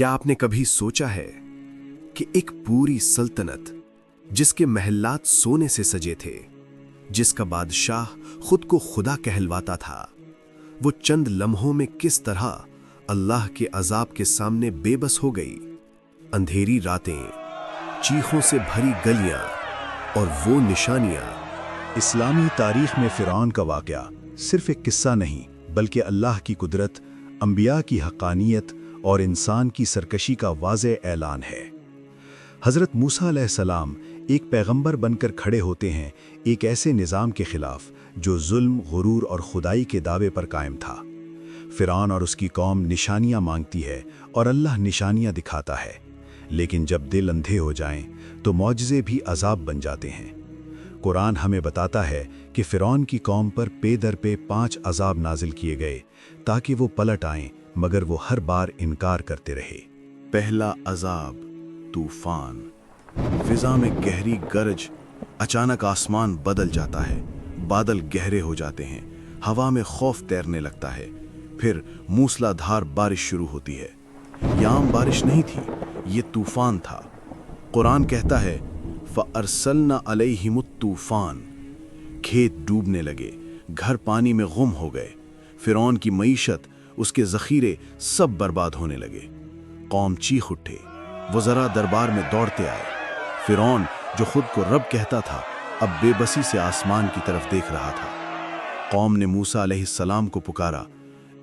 کیا آپ نے کبھی سوچا ہے کہ ایک پوری سلطنت جس کے محلات سونے سے سجے تھے، جس کا بادشاہ خود کو خدا کہلواتا تھا، وہ چند لمحوں میں کس طرح اللہ کے عذاب کے سامنے بے بس ہو گئی؟ اندھیری راتیں، چیخوں سے بھری گلیاں اور وہ نشانیاں۔ اسلامی تاریخ میں فرعون کا واقعہ صرف ایک قصہ نہیں، بلکہ اللہ کی قدرت، انبیاء کی حقانیت اور انسان کی سرکشی کا واضح اعلان ہے۔ حضرت موسیٰ علیہ السلام ایک پیغمبر بن کر کھڑے ہوتے ہیں ایک ایسے نظام کے خلاف جو ظلم، غرور اور خدائی کے دعوے پر قائم تھا۔ فرعون اور اس کی قوم نشانیاں مانگتی ہے اور اللہ نشانیاں دکھاتا ہے، لیکن جب دل اندھے ہو جائیں تو معجزے بھی عذاب بن جاتے ہیں۔ قرآن ہمیں بتاتا ہے کہ فرعون کی قوم پر پے در پے 5 عذاب نازل کیے گئے تاکہ وہ پلٹ آئیں، مگر وہ ہر بار انکار کرتے رہے۔ پہلا عذاب طوفان۔ فضا میں گہری گرج، اچانک آسمان بدل جاتا ہے، بادل گہرے ہو جاتے ہیں، ہوا میں خوف تیرنے لگتا ہے، پھر موسلا دھار بارش شروع ہوتی ہے۔ یہ عام بارش نہیں تھی، یہ طوفان تھا۔ قرآن کہتا ہے فَأَرْسَلْنَا عَلَيْهِمُ الطُّوفَانَ۔ کھیت ڈوبنے لگے، گھر پانی میں غم ہو گئے، فرعون کی معیشت، اس کے ذخیرے سب برباد ہونے لگے۔ قوم چیخ اٹھے، وزراء دربار میں دوڑتے آئے۔ فرعون جو خود کو رب کہتا تھا اب بے بسی سے آسمان کی طرف دیکھ رہا تھا۔ قوم نے موسیٰ علیہ السلام کو پکارا،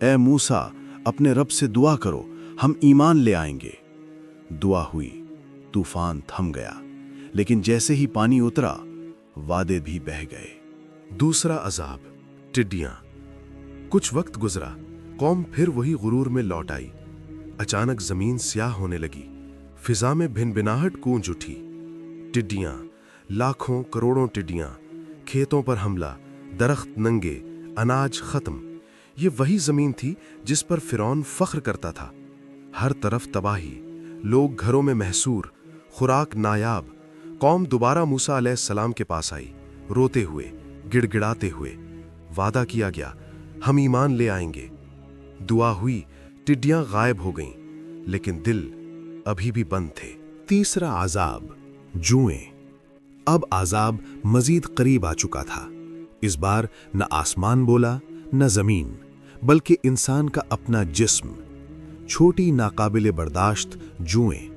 اے موسیٰ، اپنے رب سے دعا کرو، ہم ایمان لے آئیں گے۔ دعا ہوئی، طوفان تھم گیا، لیکن جیسے ہی پانی اترا، وادے بھی بہہ گئے۔ دوسرا عذاب، ٹڈیاں۔ کچھ وقت گزرا، قوم پھر وہی غرور میں لوٹ آئی۔ اچانک زمین سیاہ ہونے لگی، فضا میں بھنبھناہٹ گونج اٹھی۔ ٹڈیاں، لاکھوں کروڑوں ٹڈیاں، کھیتوں پر حملہ، درخت ننگے، اناج ختم۔ یہ وہی زمین تھی جس پر فرعون فخر کرتا تھا۔ ہر طرف تباہی، لوگ گھروں میں محصور، خوراک نایاب۔ قوم دوبارہ موسیٰ علیہ السلام کے پاس آئی، روتے ہوئے، گڑ گڑاتے ہوئے۔ وعدہ کیا گیا، ہم ایمان لے آئیں گے۔ دعا ہوئی، ٹڈیاں غائب ہو گئیں، لیکن دل ابھی بھی بند تھے۔ تیسرا عذاب، جوئیں۔ اب عذاب مزید قریب آ چکا تھا۔ اس بار نہ آسمان بولا، نہ زمین، بلکہ انسان کا اپنا جسم۔ چھوٹی ناقابل برداشت جوئیں،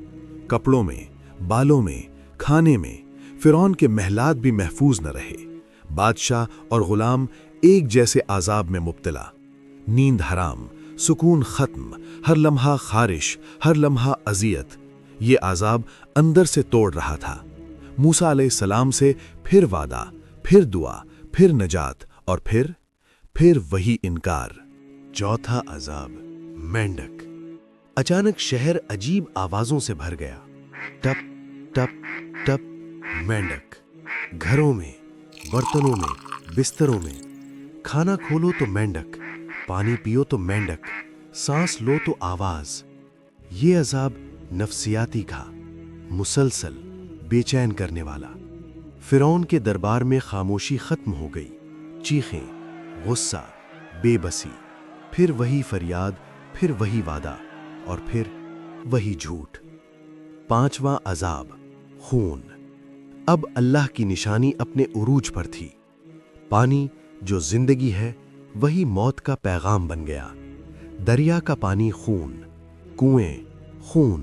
کپڑوں میں، بالوں میں، کھانے میں۔ فرعون کے محلات بھی محفوظ نہ رہے۔ بادشاہ اور غلام ایک جیسے عذاب میں مبتلا۔ نیند حرام، سکون ختم، ہر لمحہ خارش، ہر لمحہ اذیت۔ یہ عذاب اندر سے توڑ رہا تھا۔ موسیٰ علیہ السلام سے پھر وعدہ، پھر دعا، پھر نجات، اور پھر وہی انکار۔ چوتھا عذاب، مینڈک۔ اچانک شہر عجیب آوازوں سے بھر گیا، ٹپ ٹپ ٹپ۔ مینڈک، گھروں میں، برتنوں میں، بستروں میں۔ کھانا کھولو تو مینڈک، پانی پیو تو مینڈک، سانس لو تو آواز۔ یہ عذاب نفسیاتی تھا، مسلسل، بے چین کرنے والا۔ فرعون کے دربار میں خاموشی ختم ہو گئی۔ چیخیں، غصہ، بے بسی، پھر وہی فریاد، پھر وہی وعدہ، اور پھر وہی جھوٹ۔ پانچواں عذاب، خون۔ اب اللہ کی نشانی اپنے عروج پر تھی۔ پانی جو زندگی ہے، وہی موت کا پیغام بن گیا۔ دریا کا پانی خون، کنویں خون،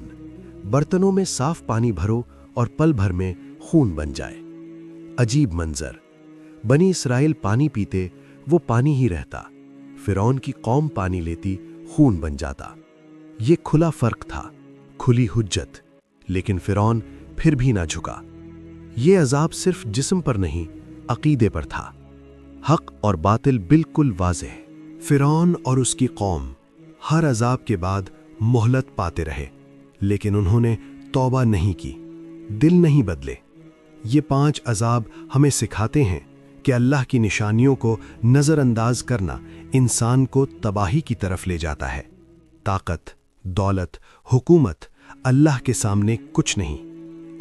برتنوں میں صاف پانی بھرو اور پل بھر میں خون بن جائے۔ عجیب منظر، بنی اسرائیل پانی پیتے، وہ پانی ہی رہتا۔ فرعون کی قوم پانی لیتی، خون بن جاتا۔ یہ کھلا فرق تھا، کھلی حجت، لیکن فرعون پھر بھی نہ جھکا۔ یہ عذاب صرف جسم پر نہیں، عقیدے پر تھا۔ حق اور باطل بالکل واضح۔ فرعون اور اس کی قوم ہر عذاب کے بعد مہلت پاتے رہے، لیکن انہوں نے توبہ نہیں کی، دل نہیں بدلے۔ یہ 5 عذاب ہمیں سکھاتے ہیں کہ اللہ کی نشانیوں کو نظر انداز کرنا انسان کو تباہی کی طرف لے جاتا ہے۔ طاقت، دولت، حکومت اللہ کے سامنے کچھ نہیں۔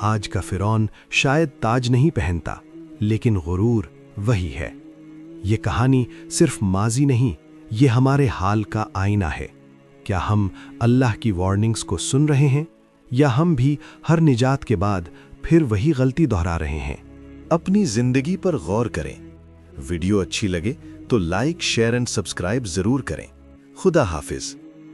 آج کا فرعون شاید تاج نہیں پہنتا، لیکن غرور وہی ہے۔ یہ کہانی صرف ماضی نہیں، یہ ہمارے حال کا آئینہ ہے۔ کیا ہم اللہ کی وارننگز کو سن رہے ہیں یا ہم بھی ہر نجات کے بعد پھر وہی غلطی دہرا رہے ہیں؟ اپنی زندگی پر غور کریں۔ ویڈیو اچھی لگے تو لائک، شیئر اینڈ سبسکرائب ضرور کریں۔ خدا حافظ۔